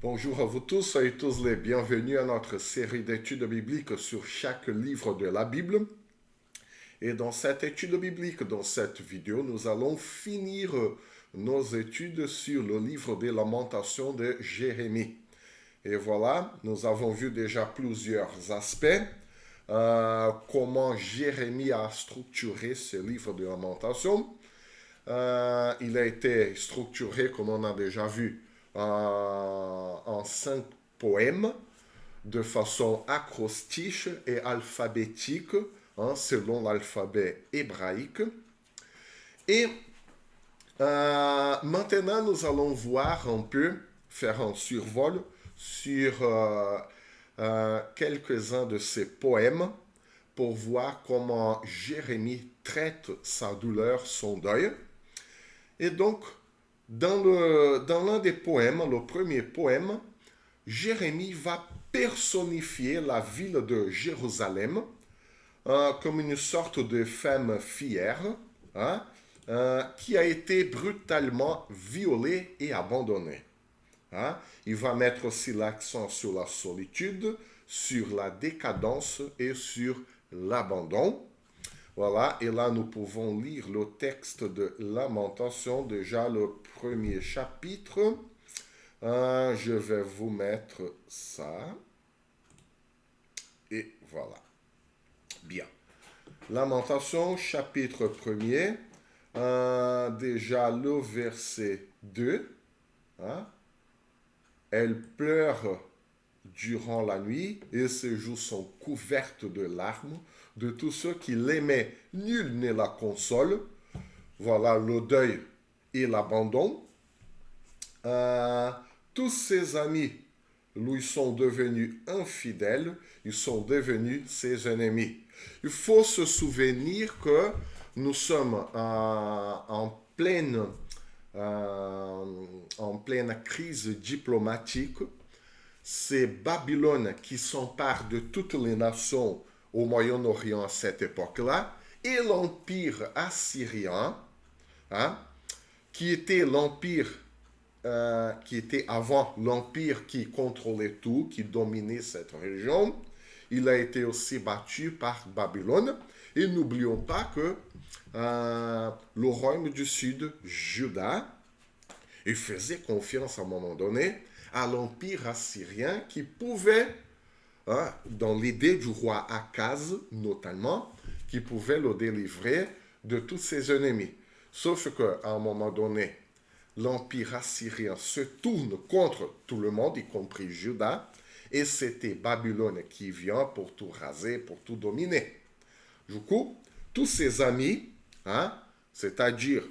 Bonjour à vous tous, soyez tous les bienvenus à notre série d'études bibliques sur chaque livre de la Bible. Et dans cette étude biblique, dans cette vidéo, nous allons finir nos études sur le livre des Lamentations de Jérémie. Et voilà, nous avons vu déjà plusieurs aspects. Comment Jérémie a structuré ce livre de Lamentations. Il a été structuré, comme on a déjà vu, en 5 poèmes de façon acrostiche et alphabétique, selon l'alphabet hébraïque. Et maintenant, nous allons voir un peu, faire un survol sur quelques-uns de ces poèmes pour voir comment Jérémie traite sa douleur, son deuil. Et donc, dans l'un des poèmes, le premier poème, Jérémie va personnifier la ville de Jérusalem comme une sorte de femme fière, hein, qui a été brutalement violée et abandonnée. Hein. Il va mettre aussi l'accent sur la solitude, sur la décadence et sur l'abandon. Voilà, et là nous pouvons lire le texte de Lamentation, déjà le premier chapitre. Je vais vous mettre ça. Et voilà. Bien. Lamentation, chapitre premier. Déjà le verset 2. Hein. Elle pleure durant la nuit et ses joues sont couvertes de larmes. De tous ceux qui l'aimaient, nul ne la console. Voilà le deuil et l'abandon. Euh, tous ses amis lui sont devenus infidèles, ils sont devenus ses ennemis. Il faut se souvenir que nous sommes euh, en pleine crise diplomatique. C'est Babylone qui s'empare de toutes les nations au Moyen-Orient à cette époque-là, et l'empire assyrien, hein, qui était l'empire qui était avant l'empire qui contrôlait tout, qui dominait cette région. Il a été aussi battu par Babylone. Et n'oublions pas que le royaume du Sud, Juda, il faisait confiance à un moment donné à l'empire assyrien qui pouvait, dans l'idée du roi Akaz notamment, qui pouvait le délivrer de tous ses ennemis. Sauf qu'à un moment donné, l'empire assyrien se tourne contre tout le monde, y compris Juda, et c'était Babylone qui vient pour tout raser, pour tout dominer. Du coup, tous ses amis, hein, c'est-à-dire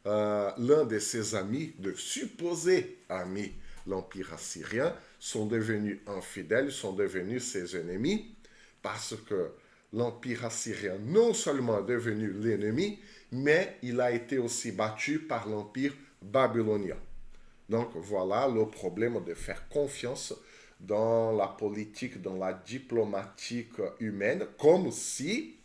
l'un de ses amis, de supposés amis, l'empire assyrien, sont devenus infidèles, sont devenus ses ennemis, parce que l'empire assyrien non seulement est devenu l'ennemi, mais il a été aussi battu par l'empire babylonien. Donc voilà le problème de faire confiance dans la politique, dans la diplomatique humaine, comme si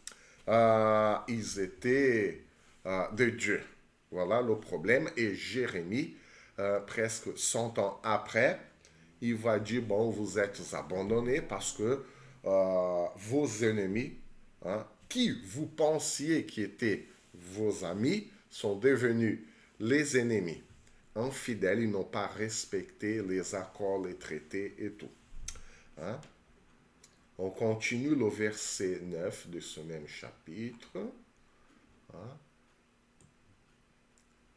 ils étaient de Dieu. Voilà le problème. Et Jérémie, presque 100 ans après, il va dire, bon, vous êtes abandonnés parce que vos ennemis, hein, qui vous pensiez qui étaient vos amis, sont devenus les ennemis. Infidèles, ils n'ont pas respecté les accords, les traités et tout. Hein. On continue le verset 9 de ce même chapitre. Hein.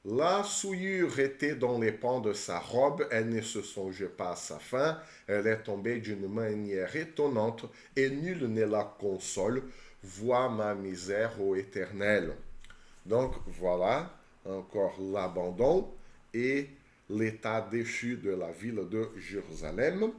La souillure était dans les pans de sa robe, elle ne se songeait pas à sa fin, elle est tombée d'une manière étonnante, et nul ne la console. Vois ma misère, ô Éternel. Donc voilà, encore l'abandon et l'état déchu de la ville de Jérusalem.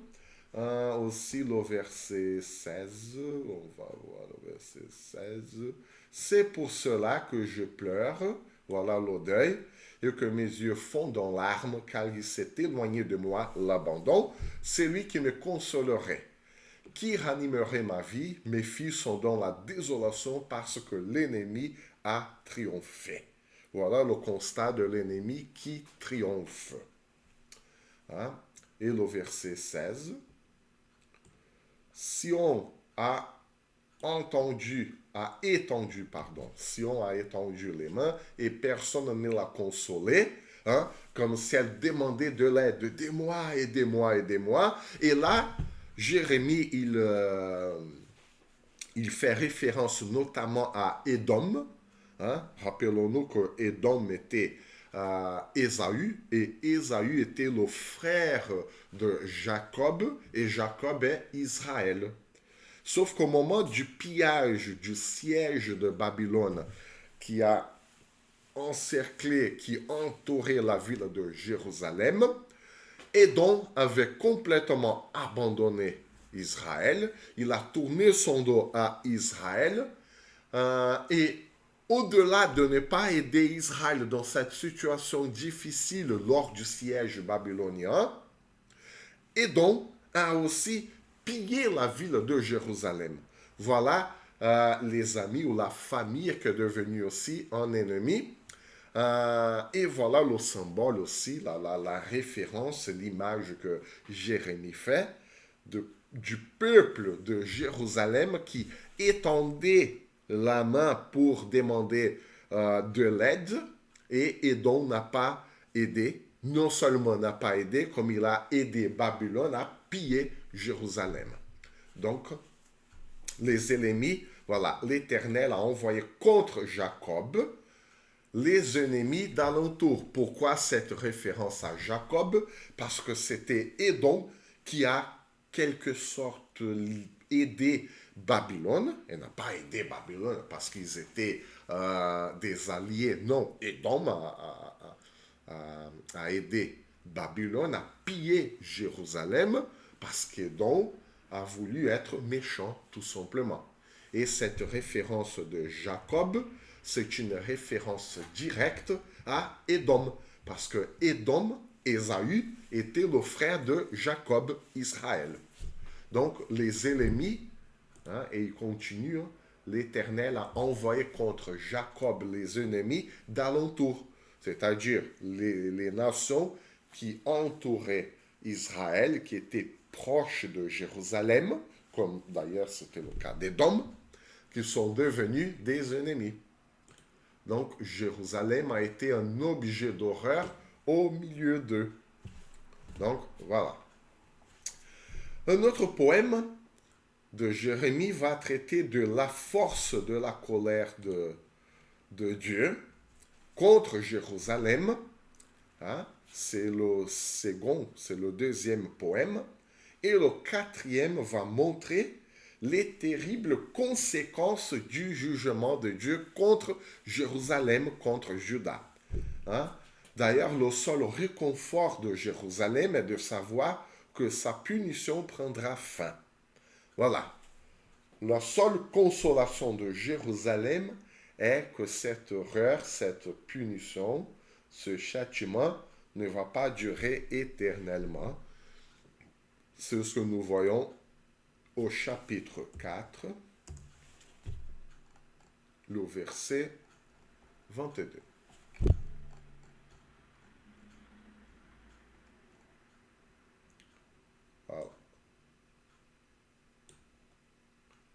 Aussi le verset 16, on va voir le verset 16. C'est pour cela que je pleure, voilà le deuil, et que mes yeux fondent en larmes, car il s'est éloigné de moi l'abandon. C'est lui qui me consolerait, qui ranimerait ma vie. Mes filles sont dans la désolation parce que l'ennemi a triomphé. Voilà le constat de l'ennemi qui triomphe. Hein? et le verset 16. Sion a Sion a étendu les mains et personne ne l'a consolé, hein, comme si elle demandait de l'aide, aidez-moi, aidez-moi, aidez-moi. Et là, Jérémie, il fait référence notamment à Édom. Hein. Rappelons-nous que Édom était Ésaü, et Ésaü était le frère de Jacob, et Jacob est Israël. Sauf qu'au moment du pillage, du siège de Babylone, qui a encerclé, qui entourait la ville de Jérusalem, Édom avait complètement abandonné Israël. Il a tourné son dos à Israël. Et au-delà de ne pas aider Israël dans cette situation difficile lors du siège babylonien, Édom a aussi pillé la ville de Jérusalem. Voilà les amis ou la famille qui est devenue aussi un ennemi. Et voilà le symbole aussi, la référence, l'image que Jérémie fait du peuple de Jérusalem qui étendait la main pour demander de l'aide, et Édom n'a pas aidé. Non seulement n'a pas aidé, comme il a aidé Babylone à piller Jérusalem. Donc, les ennemis, voilà, l'Éternel a envoyé contre Jacob les ennemis d'alentour. Pourquoi cette référence à Jacob? Parce que c'était Édom qui a quelque sorte aidé Babylone. Elle n'a pas aidé Babylone parce qu'ils étaient des alliés. Non, Édom a aidé Babylone à piller Jérusalem parce qu'Édom a voulu être méchant, tout simplement. Et cette référence de Jacob, c'est une référence directe à Édom, parce que Édom, Ésaü, était le frère de Jacob, Israël. Donc, les ennemis, hein, et il continue, hein, l'Éternel a envoyé contre Jacob les ennemis d'alentour, c'est-à-dire les nations qui entouraient Israël, qui étaient proches de Jérusalem, comme d'ailleurs c'était le cas d'Édom, qui sont devenus des ennemis. Donc Jérusalem a été un objet d'horreur au milieu d'eux. Donc voilà. Un autre poème de Jérémie va traiter de la force de la colère de Dieu contre Jérusalem. Hein? C'est le second, c'est le deuxième poème. Et le quatrième va montrer les terribles conséquences du jugement de Dieu contre Jérusalem, contre Juda. Hein? D'ailleurs, le seul réconfort de Jérusalem est de savoir que sa punition prendra fin. Voilà. La seule consolation de Jérusalem est que cette horreur, cette punition, ce châtiment ne va pas durer éternellement. C'est ce que nous voyons au chapitre 4, le verset 22. Voilà.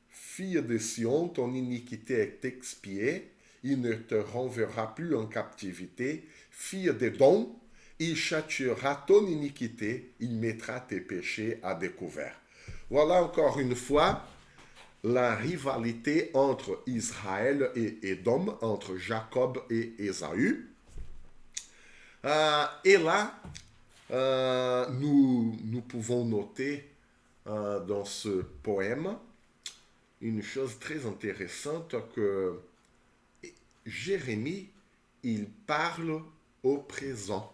Fille de Sion, ton iniquité est expiée, il ne te renverra plus en captivité. Fille d'Édom, il châtiera ton iniquité, il mettra tes péchés à découvert. Voilà encore une fois la rivalité entre Israël et Édom, entre Jacob et Ésaü. Et là, nous pouvons noter dans ce poème une chose très intéressante, que Jérémie, il parle au présent.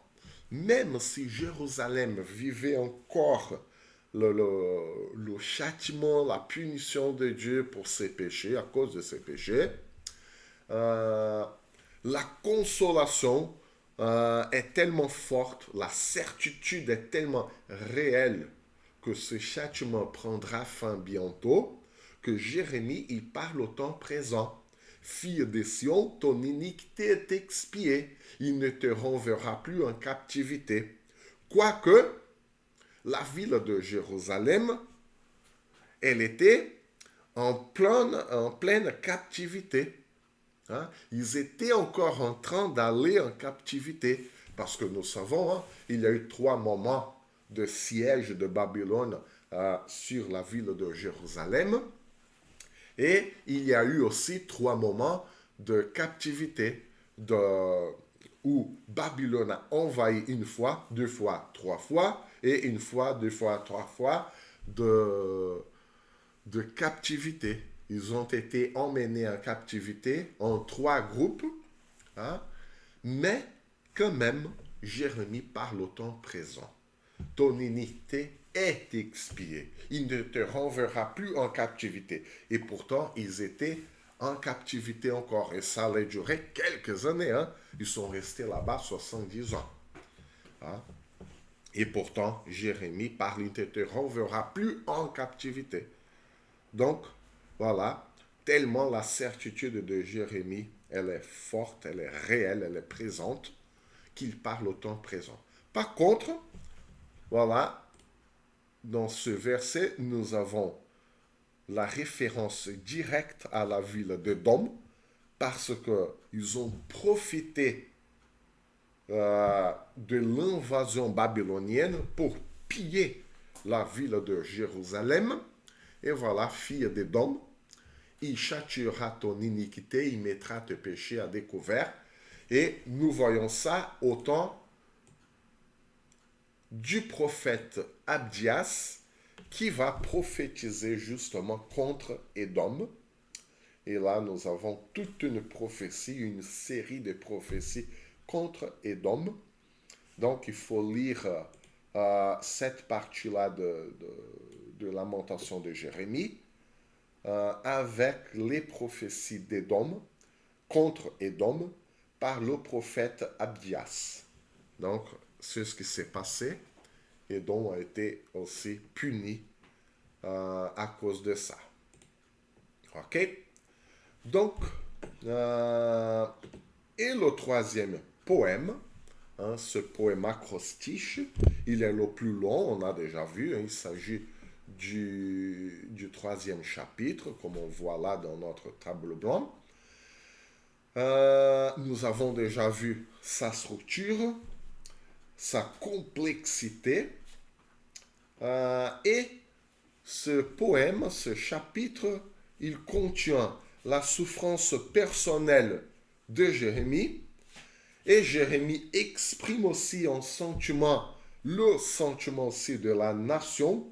Même si Jérusalem vivait encore le châtiment, la punition de Dieu pour ses péchés, à cause de ses péchés, la consolation est tellement forte, la certitude est tellement réelle que ce châtiment prendra fin bientôt, que Jérémie, il parle au temps présent. Fille de Sion, ton iniquité est expiée, il ne te renverra plus en captivité. Quoique, la ville de Jérusalem, elle était en pleine captivité. Hein. Ils étaient encore en train d'aller en captivité. Parce que nous savons, hein, il y a eu 3 moments de siège de Babylone sur la ville de Jérusalem. Et il y a eu aussi 3 moments de captivité où Babylone a envahi 1 fois, 2 fois, 3 fois, et 1 fois, 2 fois, 3 fois de captivité. Ils ont été emmenés en captivité en 3 groupes, hein, mais quand même, Jérémie parle au temps présent. Ton iniquité est expiée. Il ne te renverra plus en captivité. Et pourtant, ils étaient en captivité encore. Et ça allait durer quelques années. Hein. Ils sont restés là-bas 70 ans. Hein. Et pourtant, Jérémie parle, il ne te renverra plus en captivité. Donc, voilà, tellement la certitude de Jérémie, elle est forte, elle est réelle, elle est présente, qu'il parle au temps présent. Par contre, voilà, dans ce verset, nous avons la référence directe à la ville de Dom, parce qu'ils ont profité de l'invasion babylonienne pour piller la ville de Jérusalem. Et voilà, fille d'Édom, il châtiera ton iniquité, il mettra tes péchés à découvert. Et nous voyons ça au temps du prophète Abdias qui va prophétiser justement contre Édom. Et là, nous avons toute une prophétie, une série de prophéties contre Édom. Donc, il faut lire cette partie-là de Lamentation de Jérémie avec les prophéties d'Édom contre Édom par le prophète Abdias. Donc, c'est ce qui s'est passé. Édom a été aussi puni à cause de ça. OK? Donc, et le 3e poème, hein, ce poème acrostiche, il est le plus long, on a déjà vu, hein, il s'agit du 3e chapitre, comme on voit là dans notre tableau blanc. Nous avons déjà vu sa structure, sa complexité, et ce poème, ce chapitre, il contient la souffrance personnelle de Jérémie, et Jérémie exprime aussi un sentiment, le sentiment aussi de la nation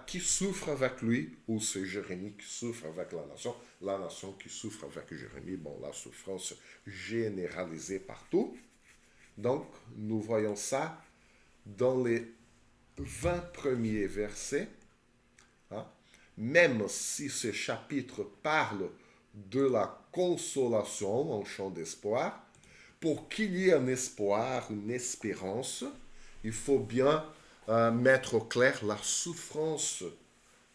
qui souffre avec lui, ou c'est Jérémie qui souffre avec la nation qui souffre avec Jérémie. Bon, la souffrance généralisée partout. Donc, nous voyons ça dans les 20 premiers versets. Hein. Même si ce chapitre parle de la consolation, un chant d'espoir, pour qu'il y ait un espoir, une espérance, il faut bien mettre au clair la souffrance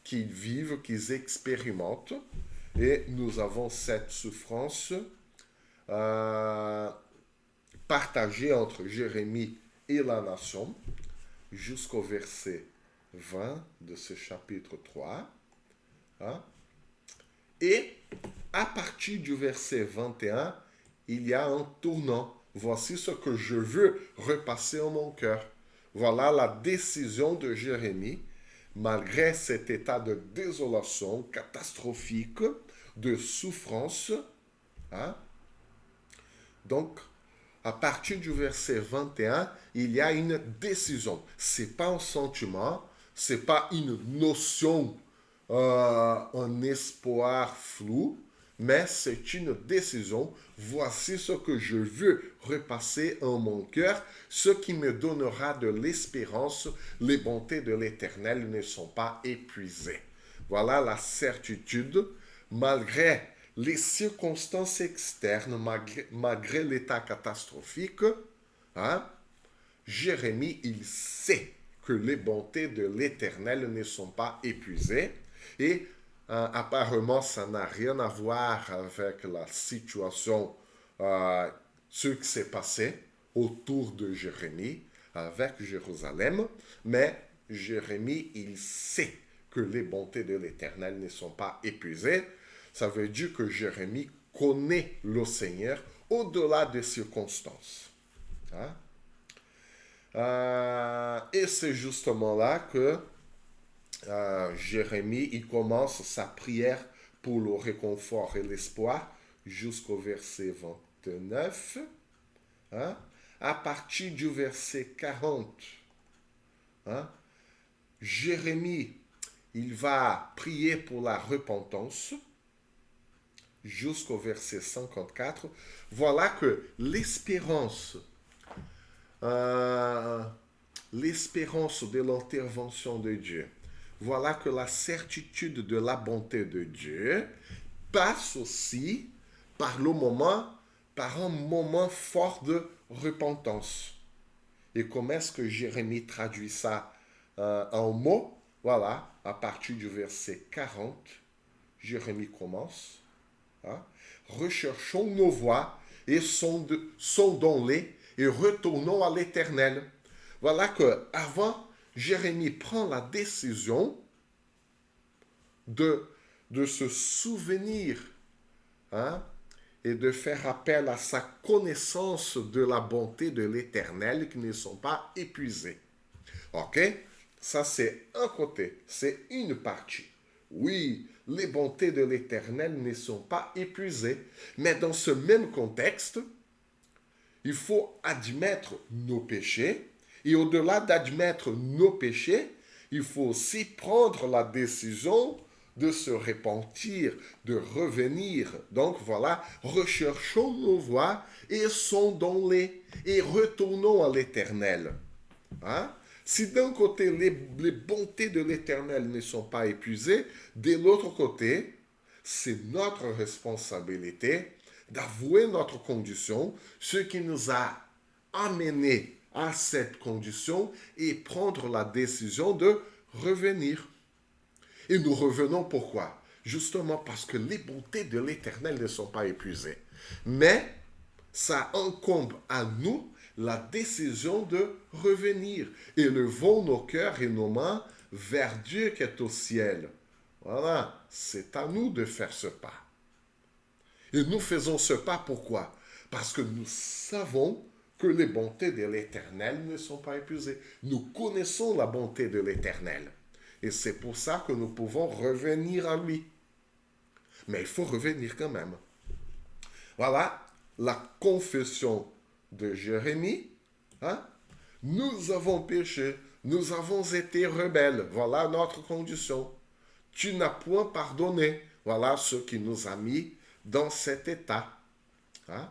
qu'ils vivent, qu'ils expérimentent. Et nous avons cette souffrance partagée entre Jérémie et la nation jusqu'au verset 20 de ce chapitre 3. Hein? Et à partir du verset 21, il y a un tournant. Voici ce que je veux repasser en mon cœur. Voilà la décision de Jérémie, malgré cet état de désolation catastrophique, de souffrance. Hein? Donc, à partir du verset 21, il y a une décision. Ce n'est pas un sentiment, ce n'est pas une notion, un espoir flou, mais c'est une décision. Voici ce que je veux repasser en mon cœur, ce qui me donnera de l'espérance. Les bontés de l'Éternel ne sont pas épuisées. Voilà la certitude, malgré les circonstances externes, malgré l'état catastrophique. Hein, Jérémie, il sait que les bontés de l'Éternel ne sont pas épuisées. Et apparemment, ça n'a rien à voir avec la situation, ce qui s'est passé autour de Jérémie. avec Jérusalem, mais Jérémie, il sait que les bontés de l'Éternel ne sont pas épuisées. Ça veut dire que Jérémie connaît le Seigneur au-delà des circonstances. Hein? Et c'est justement là que Jérémie, il commence sa prière pour le réconfort et l'espoir jusqu'au verset 29. Hein? À partir du verset 40, hein? Jérémie, il va prier pour la repentance jusqu'au verset 54. Voilà que l'espérance de l'intervention de Dieu, voilà que la certitude de la bonté de Dieu passe aussi par par un moment fort de repentance. Et comment est-ce que Jérémie traduit ça en mots? Voilà, à partir du verset 40, Jérémie commence. Hein? Recherchons nos voies et sondons-les et retournons à l'Éternel. Voilà que avant, Jérémie prend la décision de se souvenir, hein, et de faire appel à sa connaissance de la bonté de l'Éternel qui ne sont pas épuisées. Ok? Ça, c'est un côté, c'est une partie. Oui, les bontés de l'Éternel ne sont pas épuisées, mais dans ce même contexte, il faut admettre nos péchés, et au-delà d'admettre nos péchés, il faut aussi prendre la décision de se repentir, de revenir. Donc voilà, recherchons nos voies et sondons-les et retournons à l'Éternel. Hein? Si d'un côté les bontés de l'Éternel ne sont pas épuisées, de l'autre côté, c'est notre responsabilité d'avouer notre condition, ce qui nous a amenés à cette condition et prendre la décision de revenir. Et nous revenons pourquoi? Justement parce que les bontés de l'Éternel ne sont pas épuisées. Mais ça incombe à nous la décision de revenir. Élevons nos cœurs et nos mains vers Dieu qui est au ciel. Voilà, c'est à nous de faire ce pas. Et nous faisons ce pas pourquoi? Parce que nous savons que les bontés de l'Éternel ne sont pas épuisées. Nous connaissons la bonté de l'Éternel. Et c'est pour ça que nous pouvons revenir à lui. Mais il faut revenir quand même. Voilà la confession de Jérémie. Hein? Nous avons péché, nous avons été rebelles. Voilà notre condition. Tu n'as point pardonné. Voilà ce qui nous a mis dans cet état. Hein?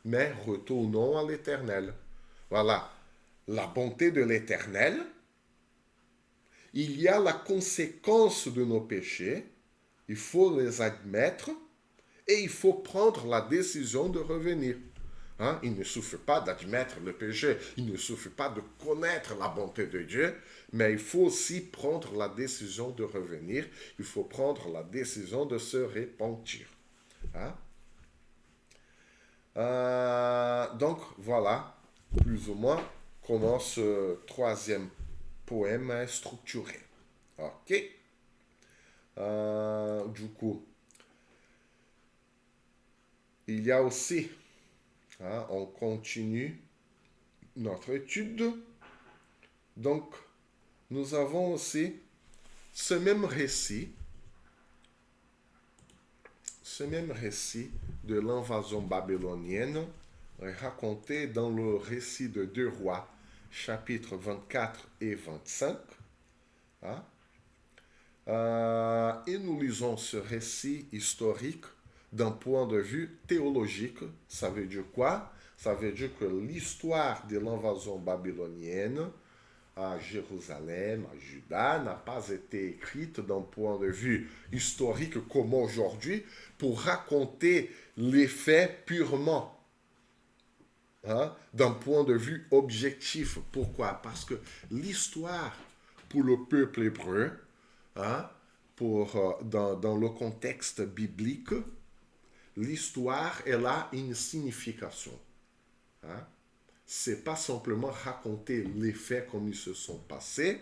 Mais retournons à l'Éternel. Voilà la bonté de l'Éternel. Il y a la conséquence de nos péchés. Il faut les admettre et il faut prendre la décision de revenir. Hein? Il ne suffit pas d'admettre le péché, il ne suffit pas de connaître la bonté de Dieu, mais il faut aussi prendre la décision de revenir, il faut prendre la décision de se repentir. Hein? Donc voilà, plus ou moins, comment ce troisième poème est structuré. Ok? Du coup, il y a aussi, hein, on continue notre étude. Donc, nous avons aussi ce même récit de l'invasion babylonienne raconté dans le récit de 2 Rois, chapitres 24 et 25. Hein? Et nous lisons ce récit historique d'un point de vue théologique. Ça veut dire quoi? Ça veut dire que l'histoire de l'invasion babylonienne à Jérusalem, à Juda, n'a pas été écrite d'un point de vue historique comme aujourd'hui pour raconter les faits purement, hein, d'un point de vue objectif. Pourquoi? Parce que l'histoire pour le peuple hébreu, hein, dans le contexte biblique, l'histoire, elle a une signification. Hein? c'est pas simplement raconter les faits comme ils se sont passés,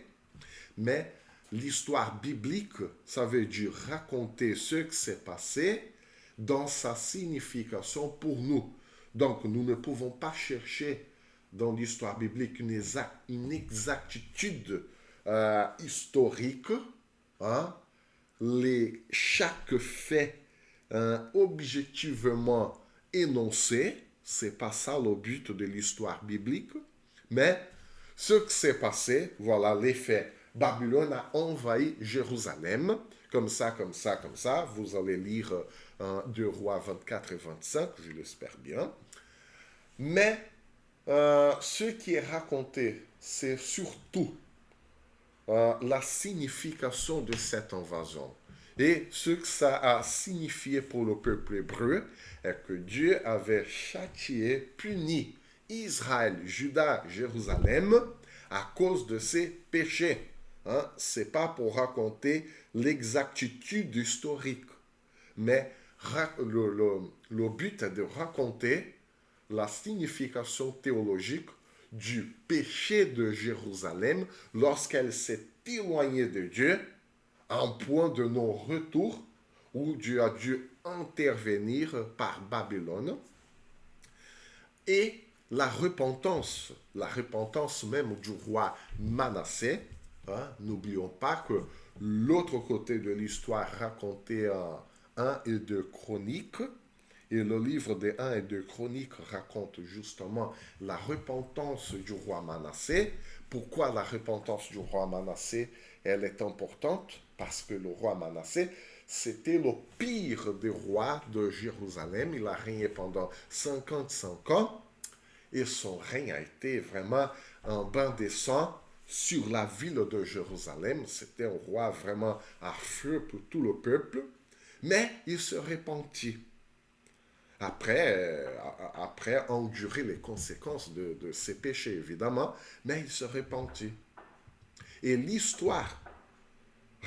mais l'histoire biblique, ça veut dire raconter ce qui s'est passé dans sa signification pour nous. Donc, nous ne pouvons pas chercher dans l'histoire biblique une exactitude historique, hein, chaque fait objectivement énoncé. C'est pas ça le but de l'histoire biblique, mais ce qui s'est passé, voilà les faits. Babylone a envahi Jérusalem, comme ça, comme ça, comme ça. Vous allez lire 2 Rois 24 et 25, je l'espère bien. Mais ce qui est raconté, c'est surtout la signification de cette invasion. Et ce que ça a signifié pour le peuple hébreu est que Dieu avait châtié, puni Israël, Juda, Jérusalem à cause de ses péchés. Hein? Ce n'est pas pour raconter l'exactitude historique, mais le but est de raconter la signification théologique du péché de Jérusalem lorsqu'elle s'est éloignée de Dieu, un point de non-retour où Dieu a dû intervenir par Babylone, et la repentance même du roi Manassé. Hein, n'oublions pas que l'autre côté de l'histoire raconté en 1 et 2 Chroniques, et le livre des 1 et 2 Chroniques raconte justement la repentance du roi Manassé. Pourquoi la repentance du roi Manassé, elle est importante? Parce que le roi Manassé, c'était le pire des rois de Jérusalem. Il a régné pendant 55 ans et son règne a été vraiment un bain de sang sur la ville de Jérusalem. C'était un roi vraiment affreux pour tout le peuple, mais il se repentit. Après endurer les conséquences de ses péchés, évidemment, mais il se repentit. Et l'histoire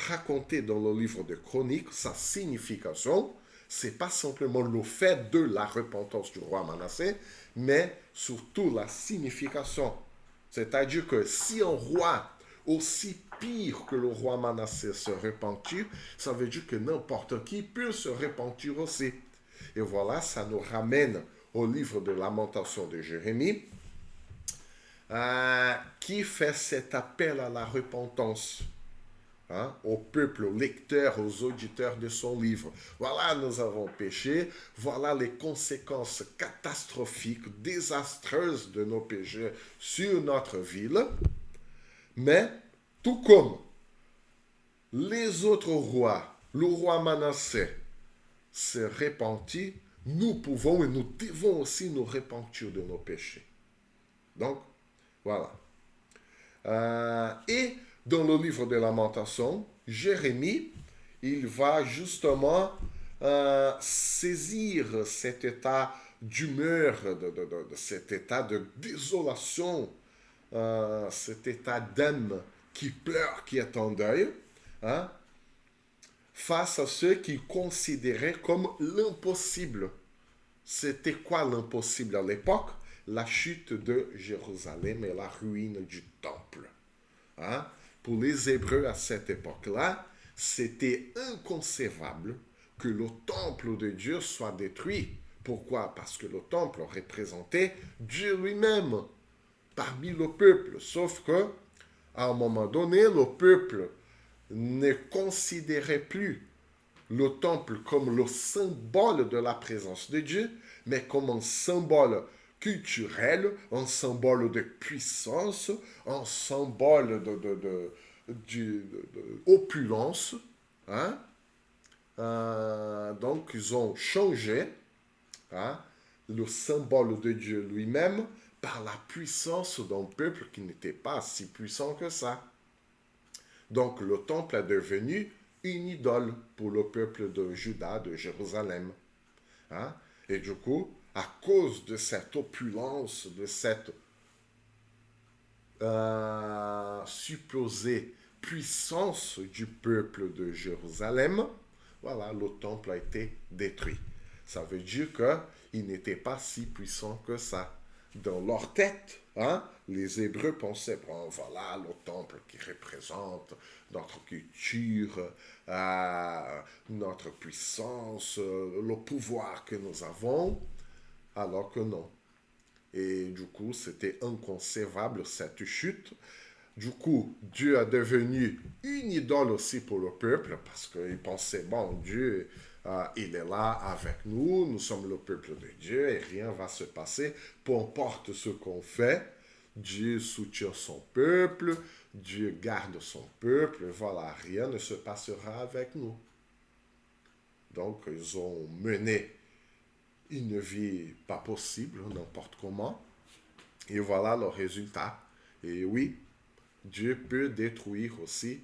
racontée dans le livre de Chroniques, sa signification, c'est pas simplement le fait de la repentance du roi Manassé, mais surtout la signification. C'est-à-dire que si un roi aussi pire que le roi Manassé se repentit, ça veut dire que n'importe qui peut se repentir aussi. Et voilà, ça nous ramène au livre de Lamentation de Jérémie, qui fait cet appel à la repentance, hein, au peuple, aux lecteurs, aux auditeurs de son livre. Voilà, nous avons péché, voilà les conséquences catastrophiques, désastreuses de nos péchés sur notre ville, mais tout comme les autres rois, le roi Manassé, se repentit, nous pouvons et nous devons aussi nous repentir de nos péchés. Donc, voilà. Et dans le livre de Lamentation, Jérémie, il va justement saisir cet état d'humeur, de cet état de désolation, cet état d'âme qui pleure, qui est en deuil, hein, face à ceux qu'il considérait comme l'impossible. C'était quoi l'impossible à l'époque? La chute de Jérusalem et la ruine du temple. Hein? Pour les Hébreux à cette époque-là, c'était inconcevable que le temple de Dieu soit détruit. Pourquoi? Parce que le temple représentait Dieu lui-même parmi le peuple. Sauf que, à un moment donné, le peuple ne considérait plus le temple comme le symbole de la présence de Dieu, mais comme un symbole culturel, un symbole de puissance, un symbole d'opulence. Hein? Donc, ils ont changé, hein, le symbole de Dieu lui-même par la puissance d'un peuple qui n'était pas si puissant que ça. Donc, le temple est devenu une idole pour le peuple de Juda, de Jérusalem. Hein? Et du coup, à cause de cette opulence, de cette supposée puissance du peuple de Jérusalem, voilà, le temple a été détruit. Ça veut dire qu'il n'était pas si puissant que ça. dans leur tête, hein, les Hébreux pensaient, bon, voilà le temple qui représente notre culture, notre puissance, le pouvoir que nous avons, alors que non. Et du coup, c'était inconcevable cette chute. Du coup, Dieu est devenu une idole aussi pour le peuple parce qu'il pensait, bon, Dieu, il est là avec nous, nous sommes le peuple de Dieu et rien ne va se passer. Peu importe ce qu'on fait, Dieu soutient son peuple, Dieu garde son peuple, voilà, rien ne se passera avec nous. Donc, ils ont mené une vie pas possible, n'importe comment, et voilà le résultat. Et oui, Dieu peut détruire aussi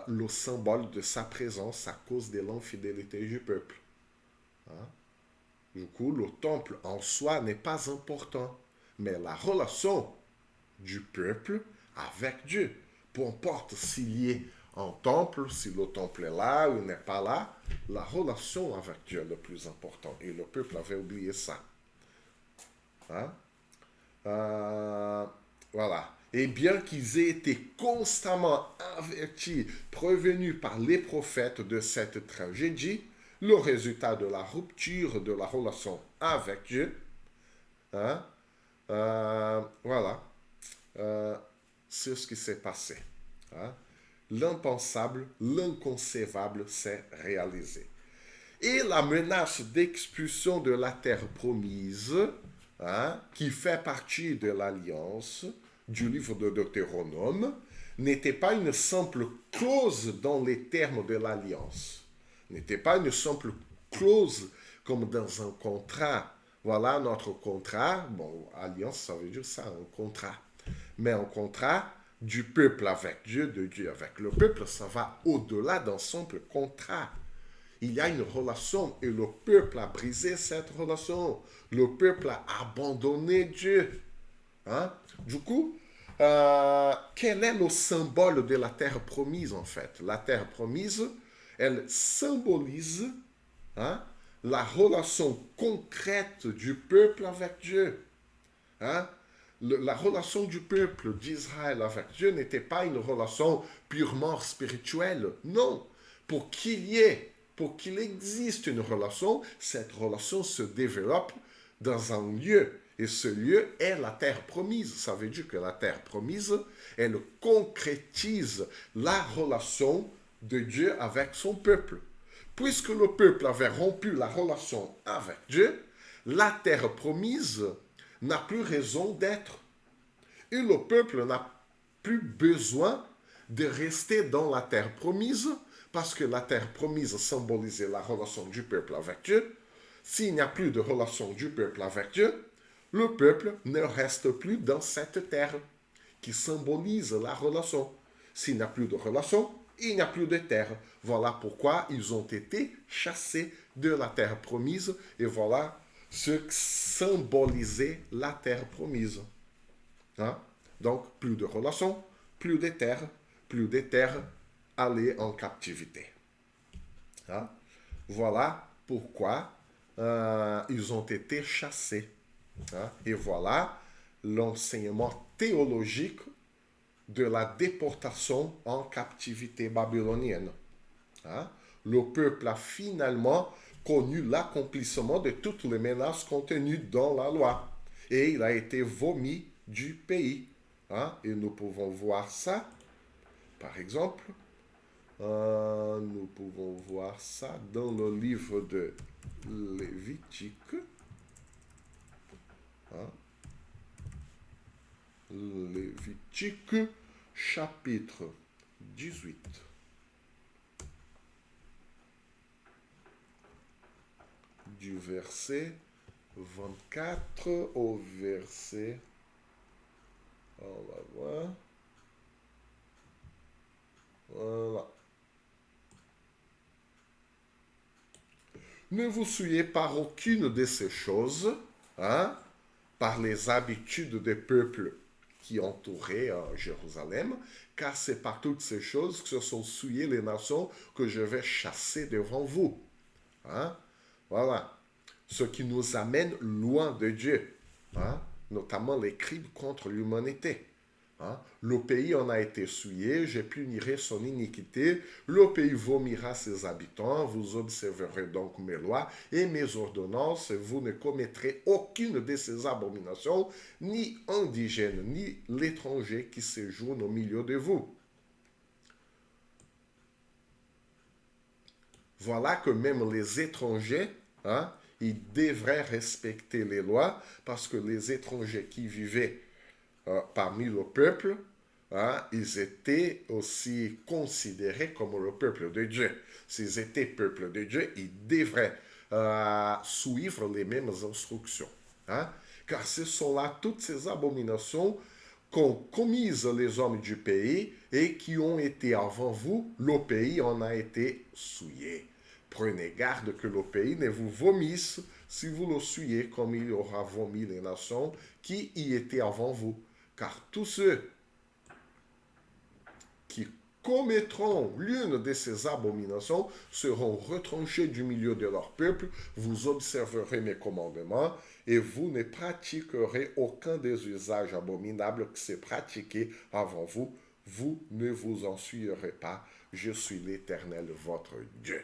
le symbole de sa présence à cause de l'infidélité du peuple. Hein? Du coup, le temple en soi n'est pas important, mais la relation du peuple avec Dieu, peu importe s'il y est un temple, si le temple est là ou n'est pas là, la relation avec Dieu est le plus important. Et le peuple avait oublié ça. Hein? Euh, voilà. Et bien qu'ils aient été constamment avertis, prévenus par les prophètes de cette tragédie, le résultat de la rupture de la relation avec Dieu, hein, voilà, euh, c'est ce qui s'est passé. Hein. L'impensable, l'inconcevable s'est réalisé. Et la menace d'expulsion de la terre promise, hein, qui fait partie de l'alliance du livre de Deutéronome, n'était pas une simple clause dans les termes de l'alliance. N'était pas une simple clause comme dans un contrat. Voilà notre contrat. Bon, alliance, ça veut dire ça, un contrat. Mais un contrat du peuple avec Dieu, de Dieu avec le peuple, ça va au-delà d'un simple contrat. Il y a une relation et le peuple a brisé cette relation. Le peuple a abandonné Dieu. Hein? Du coup, quel est le symbole de la terre promise en fait? La terre promise, elle symbolise, hein, la relation concrète du peuple avec Dieu. Hein? La relation du peuple d'Israël avec Dieu n'était pas une relation purement spirituelle. Non. Pour qu'il y ait, pour qu'il existe une relation, cette relation se développe dans un lieu. Et ce lieu est la terre promise. Ça veut dire que la terre promise, elle concrétise la relation de Dieu avec son peuple. Puisque le peuple avait rompu la relation avec Dieu, la terre promise n'a plus raison d'être. Et le peuple n'a plus besoin de rester dans la terre promise, parce que la terre promise symbolisait la relation du peuple avec Dieu. S'il n'y a plus de relation du peuple avec Dieu, le peuple ne reste plus dans cette terre qui symbolise la relation. S'il n'y a plus de relation, il n'y a plus de terre. Voilà pourquoi ils ont été chassés de la terre promise et voilà ce que symbolisait la terre promise. Hein? Donc, plus de relations, plus de terre, aller en captivité. Hein? Voilà pourquoi ils ont été chassés. Hein? Et voilà l'enseignement théologique de la déportation en captivité babylonienne. Hein? Le peuple a finalement connu l'accomplissement de toutes les menaces contenues dans la loi. Et il a été vomi du pays. Hein? Et nous pouvons voir ça, par exemple, nous pouvons voir ça dans le livre de Lévitique. Hein? Lévitique, chapitre 18. Du verset 24 au verset... On va voir. Voilà. Ne vous souillez par aucune de ces choses, hein, par les habitudes des peuples qui entouraient Jérusalem, car c'est par toutes ces choses que se sont souillées les nations que je vais chasser devant vous. Hein? Voilà. Ce qui nous amène loin de Dieu. Hein? notamment les crimes contre l'humanité. Hein? Le pays en a été souillé, je punirai son iniquité, le pays vomira ses habitants, vous observerez donc mes lois et mes ordonnances, vous ne commettrez aucune de ces abominations, ni indigène, ni l'étranger qui séjourne au milieu de vous. Voilà que même les étrangers, hein, ils devraient respecter les lois, parce que les étrangers qui vivaient parmi le peuple, hein, ils étaient aussi considérés comme le peuple de Dieu. S'ils étaient peuple de Dieu, ils devraient suivre les mêmes instructions. Hein, car ce sont là toutes ces abominations qu'ont commises les hommes du pays et qui ont été avant vous, le pays en a été souillé. Prenez garde que le pays ne vous vomisse si vous le souillez comme il aura vomi les nations qui y étaient avant vous. Car tous ceux qui commettront l'une de ces abominations seront retranchés du milieu de leur peuple, vous observerez mes commandements et vous ne pratiquerez aucun des usages abominables qui s'est pratiqué avant vous, vous ne vous en souillerez pas, je suis l'Éternel votre Dieu.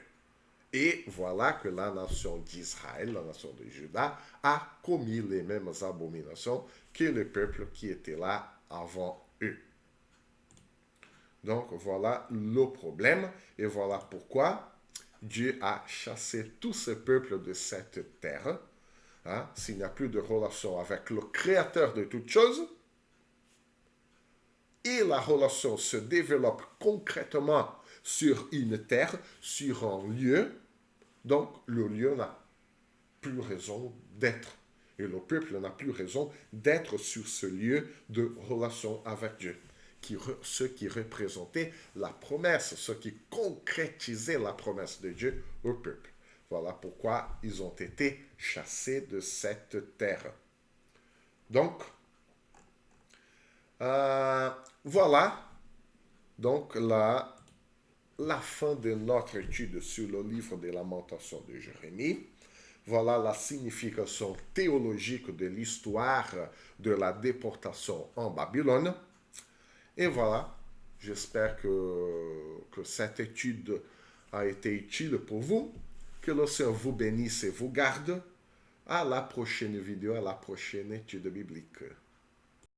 Et voilà que la nation d'Israël, la nation de Juda, a commis les mêmes abominations que le peuple qui était là avant eux. Donc voilà le problème et voilà pourquoi Dieu a chassé tout ce peuple de cette terre. Hein, s'il n'y a plus de relation avec le Créateur de toutes choses, et la relation se développe concrètement sur une terre, sur un lieu, donc le lieu n'a plus raison d'être. Et le peuple n'a plus raison d'être sur ce lieu de relation avec Dieu. Ce qui représentait la promesse, ce qui concrétisait la promesse de Dieu au peuple. Voilà pourquoi ils ont été chassés de cette terre. Donc, voilà donc la fin de notre étude sur le livre des Lamentations de Jérémie. Voilà la signification théologique de l'histoire de la déportation en Babylone. Et voilà, j'espère que cette étude a été utile pour vous. Que le Seigneur vous bénisse et vous garde. À la prochaine vidéo, à la prochaine étude biblique.